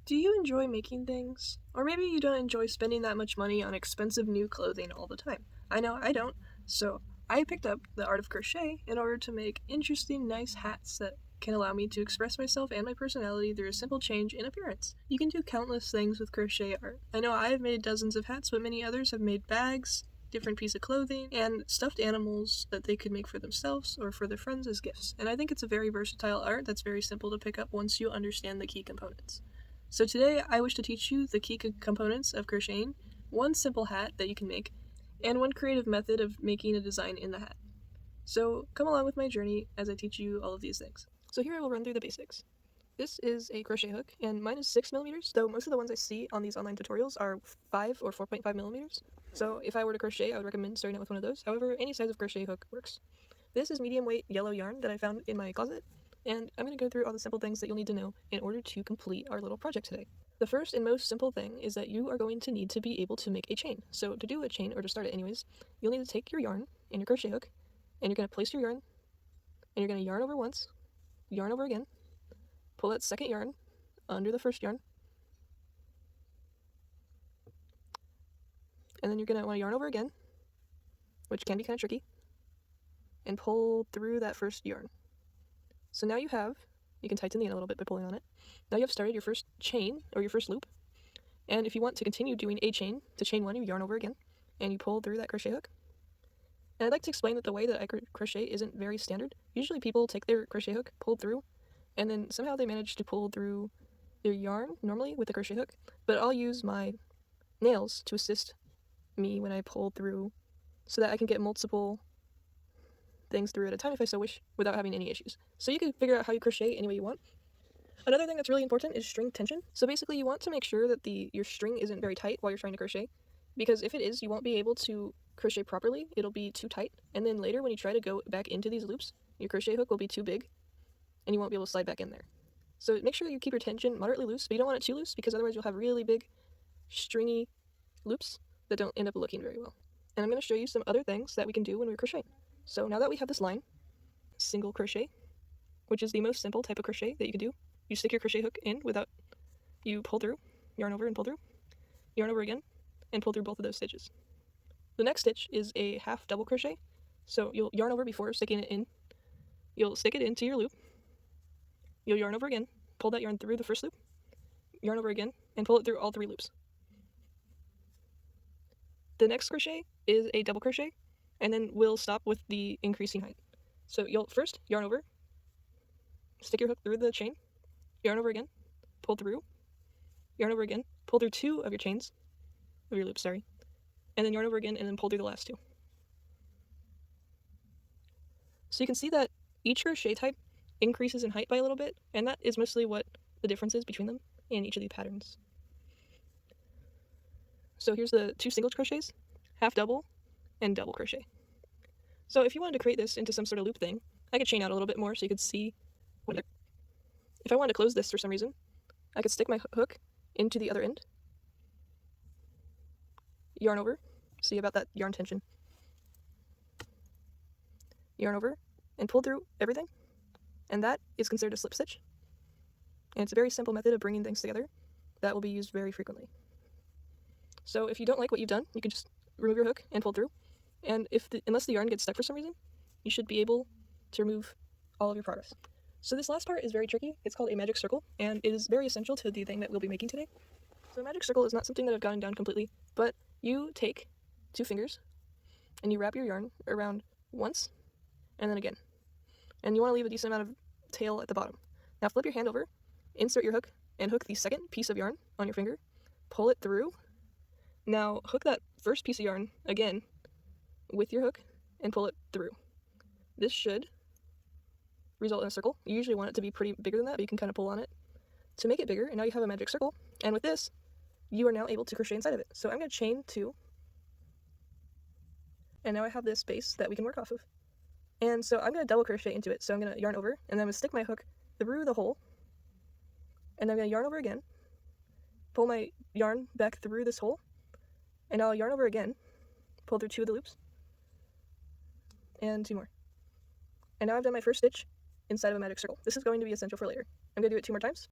Do you enjoy making things? Or maybe you don't enjoy spending that much money on expensive new clothing all the time. I know I don't, so I picked up the art of crochet in order to make interesting, nice hats that can allow me to express myself and my personality through a simple change in appearance. You can do countless things with crochet art. I know I have made dozens of hats, but many others have made bags, different pieces of clothing, and stuffed animals that they could make for themselves or for their friends as gifts. And I think it's a very versatile art that's very simple to pick up once you understand the key components. So today I wish to teach you the key components of crocheting, one simple hat that you can make, and one creative method of making a design in the hat. So come along with my journey as I teach you all of these things. So here I will run through the basics. This is a crochet hook, and mine is 6mm, though most of the ones I see on these online tutorials are 5 or 4.5mm. So if I were to crochet, I would recommend starting out with one of those. However, any size of crochet hook works. This is medium weight yellow yarn that I found in my closet, and I'm going to go through all the simple things that you'll need to know in order to complete our little project today. The first and most simple thing is that you are going to need to be able to make a chain. So to do a chain, or to start it anyways, you'll need to take your yarn and your crochet hook, and you're going to place your yarn, and you're going to yarn over once, yarn over again, pull that second yarn under the first yarn, and then you're going to want to yarn over again, which can be kind of tricky, and pull through that first yarn. So now you can tighten the end a little bit by pulling on it. Now you have started your first chain, or your first loop, and if you want to continue doing a chain, to chain one, you yarn over again, and you pull through that crochet hook. And I'd like to explain that the way that I crochet isn't very standard. Usually people take their crochet hook, pull through, and then somehow they manage to pull through their yarn, normally with the crochet hook, but I'll use my nails to assist me when I pull through so that I can get multiple things through at a time if I so wish, without having any issues. So you can figure out how you crochet any way you want. Another thing that's really important is string tension. So basically you want to make sure that your string isn't very tight while you're trying to crochet, because if it is, you won't be able to crochet properly. It'll be too tight, and then later when you try to go back into these loops, your crochet hook will be too big and you won't be able to slide back in there. So make sure you keep your tension moderately loose, but you don't want it too loose, because otherwise you'll have really big stringy loops that don't end up looking very well. And I'm going to show you some other things that we can do when we're crocheting. So now that we have this line, single crochet, which is the most simple type of crochet that you can do. You stick your crochet hook in without, you pull through, yarn over and pull through, yarn over again, and pull through both of those stitches. The next stitch is a half double crochet. So you'll yarn over before sticking it in. You'll stick it into your loop. You'll yarn over again, pull that yarn through the first loop, yarn over again, and pull it through all 3 loops. The next crochet is a double crochet, and then we'll stop with the increasing height. So you'll first yarn over, stick your hook through the chain, yarn over again, pull through, yarn over again, pull through 2 of your chains, of your loops, sorry, and then yarn over again, and then pull through the last 2. So you can see that each crochet type increases in height by a little bit, and that is mostly what the difference is between them in each of these patterns. So here's the 2 single crochets, half double, and double crochet. So if you wanted to create this into some sort of loop thing, I could chain out a little bit more so you could see what. If I wanted to close this for some reason, I could stick my hook into the other end, yarn over, see about that yarn tension, yarn over, and pull through everything, and that is considered a slip stitch. And it's a very simple method of bringing things together that will be used very frequently. So if you don't like what you've done, you can just remove your hook and pull through, and unless the yarn gets stuck for some reason, you should be able to remove all of your progress. So this last part is very tricky. It's called a magic circle, and it is very essential to the thing that we'll be making today. So a magic circle is not something that I've gotten down completely, but you take 2 fingers and you wrap your yarn around once and then again. And you want to leave a decent amount of tail at the bottom. Now flip your hand over, insert your hook, and hook the second piece of yarn on your finger, pull it through. Now hook that first piece of yarn again with your hook and pull it through. This should result in a circle. You usually want it to be pretty bigger than that, but you can kind of pull on it to make it bigger, and now you have a magic circle. And with this, you are now able to crochet inside of it. So I'm going to chain 2, and now I have this base that we can work off of. And so I'm going to double crochet into it. So I'm going to yarn over, and then I'm going to stick my hook through the hole, and then I'm going to yarn over again, pull my yarn back through this hole, and I'll yarn over again, pull through 2 of the loops, and 2 more. And now I've done my first stitch inside of a magic circle. This is going to be essential for later. I'm going to do it 2 more times.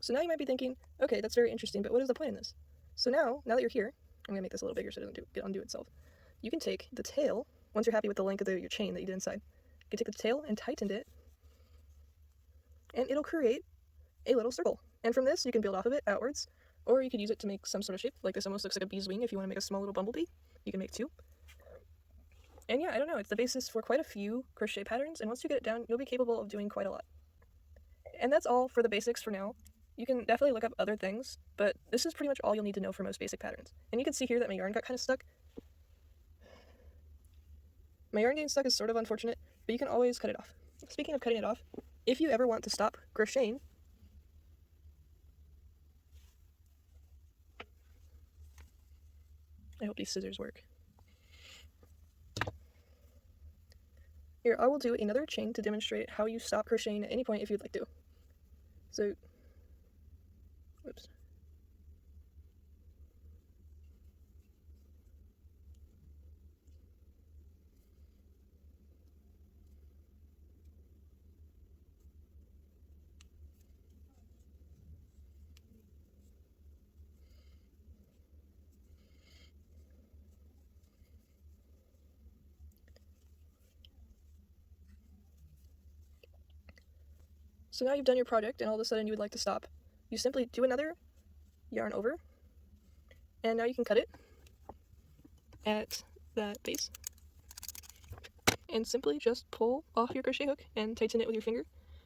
So now you might be thinking, okay, that's very interesting, but what is the point in this? So now that you're here, I'm gonna make this a little bigger so it doesn't undo itself. You can take the tail, once you're happy with the length of your chain that you did inside, you can take the tail and tighten it, and it'll create a little circle. And from this, you can build off of it outwards, or you could use it to make some sort of shape. Like this almost looks like a bee's wing. If you want to make a small little bumblebee, you can make two. And yeah, I don't know, it's the basis for quite a few crochet patterns, and once you get it down, you'll be capable of doing quite a lot. And that's all for the basics for now. You can definitely look up other things, but this is pretty much all you'll need to know for most basic patterns. And you can see here that my yarn got kind of stuck. My yarn getting stuck is sort of unfortunate, but you can always cut it off. Speaking of cutting it off, if you ever want to stop crocheting, I hope these scissors work. Here, I will do another chain to demonstrate how you stop crocheting at any point if you'd like to. So, whoops. So now you've done your project and all of a sudden you would like to stop. You simply do another yarn over, and now you can cut it at that base. And simply just pull off your crochet hook and tighten it with your finger.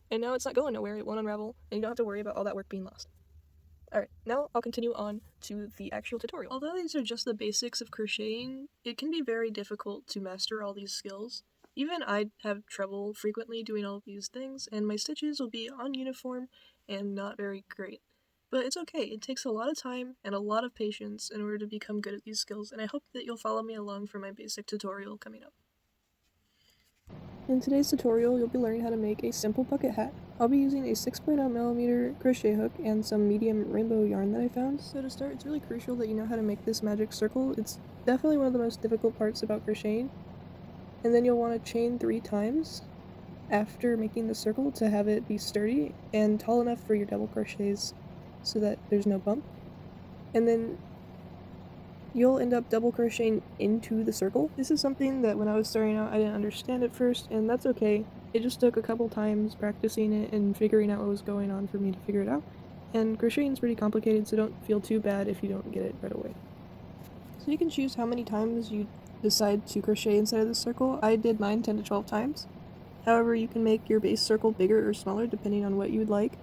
And now it's not going nowhere, it won't unravel, and you don't have to worry about all that work being lost. Alright, now I'll continue on to the actual tutorial. Although these are just the basics of crocheting, it can be very difficult to master all these skills. Even I have trouble frequently doing all of these things, and my stitches will be ununiform and not very great. But it's okay, it takes a lot of time and a lot of patience in order to become good at these skills, and I hope that you'll follow me along for my basic tutorial coming up. In today's tutorial, you'll be learning how to make a simple bucket hat. I'll be using a 6.0mm crochet hook and some medium rainbow yarn that I found. So to start, it's really crucial that you know how to make this magic circle. It's definitely one of the most difficult parts about crocheting. And then you'll want to chain 3 times after making the circle to have it be sturdy and tall enough for your double crochets so that there's no bump. And then you'll end up double crocheting into the circle. This is something that when I was starting out I didn't understand at first, and that's okay. It just took a couple times practicing it and figuring out what was going on for me to figure it out. And crocheting is pretty complicated, so don't feel too bad if you don't get it right away. So you can choose how many times you decide to crochet inside of the circle. I did mine 10 to 12 times. However, you can make your base circle bigger or smaller depending on what you would like.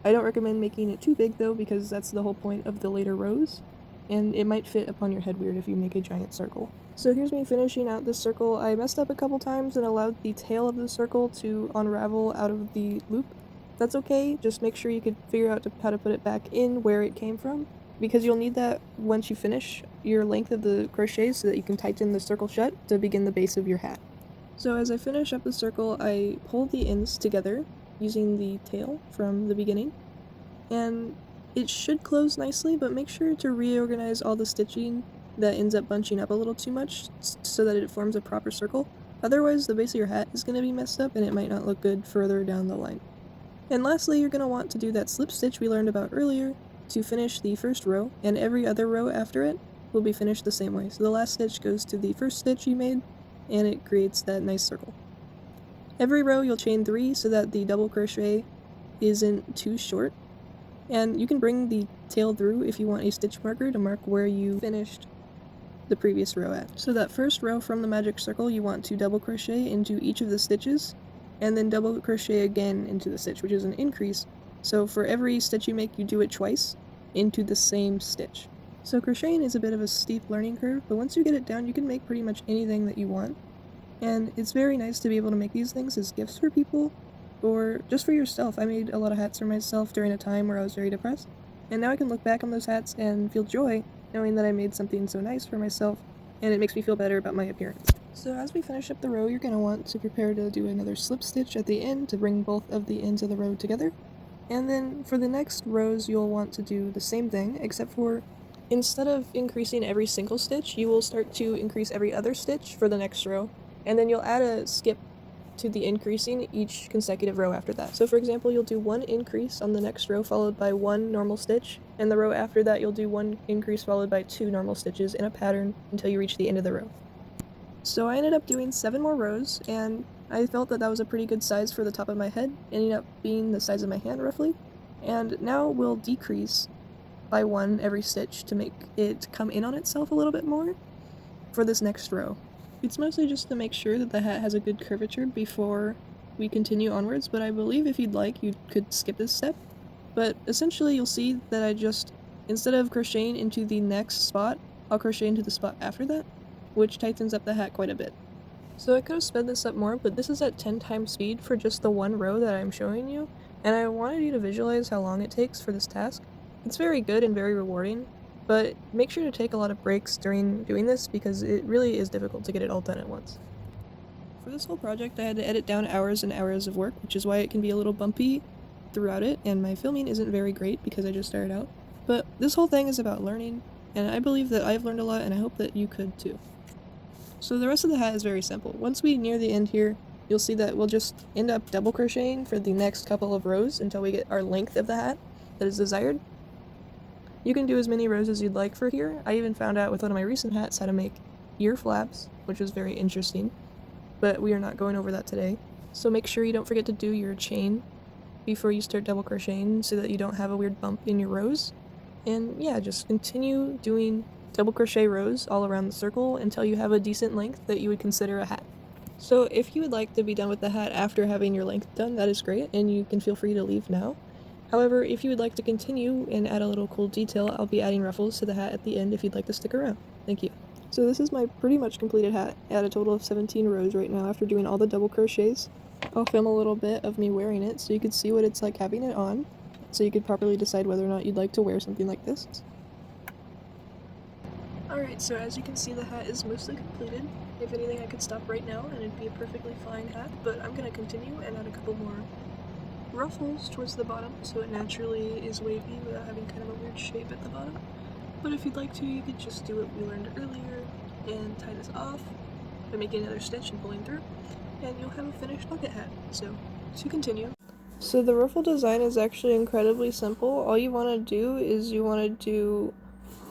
I don't recommend making it too big though, because that's the whole point of the later rows, and it might fit upon your head weird if you make a giant circle. So here's me finishing out this circle. I messed up a couple times and allowed the tail of the circle to unravel out of the loop. That's okay, just make sure you could figure out how to put it back in where it came from, because you'll need that once you finish your length of the crochets so that you can tighten the circle shut to begin the base of your hat. So as I finish up the circle, I pull the ends together using the tail from the beginning, and it should close nicely, but make sure to reorganize all the stitching that ends up bunching up a little too much so that it forms a proper circle. Otherwise, the base of your hat is going to be messed up and it might not look good further down the line. And lastly, you're going to want to do that slip stitch we learned about earlier to finish the first row, and every other row after it will be finished the same way. So the last stitch goes to the first stitch you made, and it creates that nice circle. Every row you'll chain 3 so that the double crochet isn't too short, and you can bring the tail through if you want a stitch marker to mark where you finished the previous row at. So that first row from the magic circle you want to double crochet into each of the stitches, and then double crochet again into the stitch, which is an increase. So for every stitch you make, you do it twice into the same stitch. So crocheting is a bit of a steep learning curve, but once you get it down, you can make pretty much anything that you want. And it's very nice to be able to make these things as gifts for people, or just for yourself. I made a lot of hats for myself during a time where I was very depressed, and now I can look back on those hats and feel joy knowing that I made something so nice for myself, and it makes me feel better about my appearance. So as we finish up the row, you're going to want to prepare to do another slip stitch at the end to bring both of the ends of the row together. And then for the next rows, you'll want to do the same thing, except for instead of increasing every single stitch, you will start to increase every other stitch for the next row, and then you'll add a skip to the increasing each consecutive row after that. So for example, you'll do one increase on the next row followed by one normal stitch, and the row after that you'll do one increase followed by 2 normal stitches in a pattern until you reach the end of the row. So I ended up doing 7 more rows, and I felt that that was a pretty good size for the top of my head, ending up being the size of my hand roughly. And now we'll decrease by 1 every stitch to make it come in on itself a little bit more for this next row. It's mostly just to make sure that the hat has a good curvature before we continue onwards, but I believe if you'd like, you could skip this step. But essentially you'll see that I just, instead of crocheting into the next spot, I'll crochet into the spot after that, which tightens up the hat quite a bit. So I could have sped this up more, but this is at 10 times speed for just the one row that I'm showing you, and I wanted you to visualize how long it takes for this task. It's very good and very rewarding, but make sure to take a lot of breaks during doing this because it really is difficult to get it all done at once. For this whole project I had to edit down hours and hours of work, which is why it can be a little bumpy throughout it, and my filming isn't very great because I just started out. But this whole thing is about learning, and I believe that I've learned a lot and I hope that you could too. So the rest of the hat is very simple. Once we near the end here, you'll see that we'll just end up double crocheting for the next couple of rows until we get our length of the hat that is desired. You can do as many rows as you'd like for here. I even found out with one of my recent hats how to make ear flaps, which was very interesting, but we are not going over that today. So make sure you don't forget to do your chain before you start double crocheting so that you don't have a weird bump in your rows. And yeah, just continue doing double crochet rows all around the circle until you have a decent length that you would consider a hat. So if you would like to be done with the hat after having your length done, that is great, and you can feel free to leave now. However, if you would like to continue and add a little cool detail, I'll be adding ruffles to the hat at the end if you'd like to stick around. Thank you. So this is my pretty much completed hat at a total of 17 rows right now after doing all the double crochets. I'll film a little bit of me wearing it so you could see what it's like having it on, so you could properly decide whether or not you'd like to wear something like this. Alright, so as you can see the hat is mostly completed. If anything I could stop right now and it'd be a perfectly fine hat, but I'm going to continue and add a couple more ruffles towards the bottom so it naturally is wavy without having kind of a weird shape at the bottom. But if you'd like to, you could just do what we learned earlier and tie this off by making another stitch and pulling through, and you'll have a finished bucket hat. So, to continue. So the ruffle design is actually incredibly simple. All you want to do is you want to do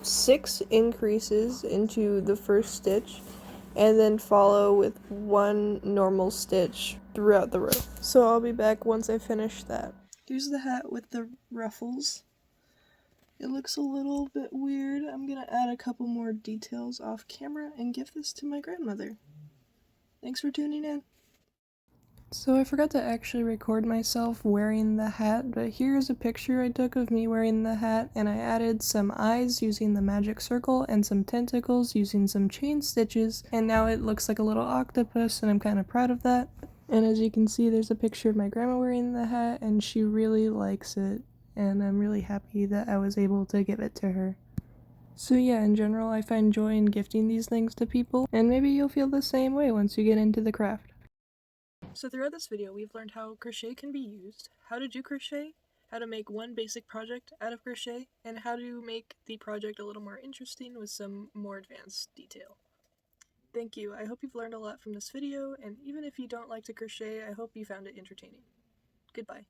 6 increases into the first stitch and then follow with 1 normal stitch throughout the row. So I'll be back once I finish that. Here's the hat with the ruffles. It looks a little bit weird. I'm gonna add a couple more details off camera and give this to my grandmother. Thanks for tuning in. So I forgot to actually record myself wearing the hat, but here's a picture I took of me wearing the hat, and I added some eyes using the magic circle and some tentacles using some chain stitches, and now it looks like a little octopus, and I'm kind of proud of that. And as you can see, there's a picture of my grandma wearing the hat, and she really likes it, and I'm really happy that I was able to give it to her. So yeah, in general, I find joy in gifting these things to people, and maybe you'll feel the same way once you get into the craft. So throughout this video, we've learned how crochet can be used, how to do crochet, how to make one basic project out of crochet, and how to make the project a little more interesting with some more advanced detail. Thank you. I hope you've learned a lot from this video, and even if you don't like to crochet, I hope you found it entertaining. Goodbye.